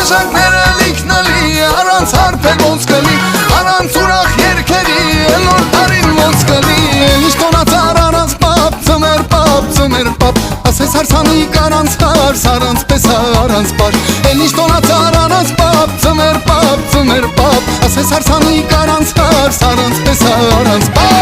Բաժակները լիքնալի, առանց հարփել ոնց կլի, առանց ուրախ երգերի, նոր տարին ոնց կլի։ Ինչ տոնածար առանց պապ, ծմեր պապ, ասես հարսանիք առանց հարս, առանց պես առանց պար։ Ինչ տոնածար առանց պապ, ծմեր պապ, ասես հարսանիք առանց հարս, առանց պես առանց պար։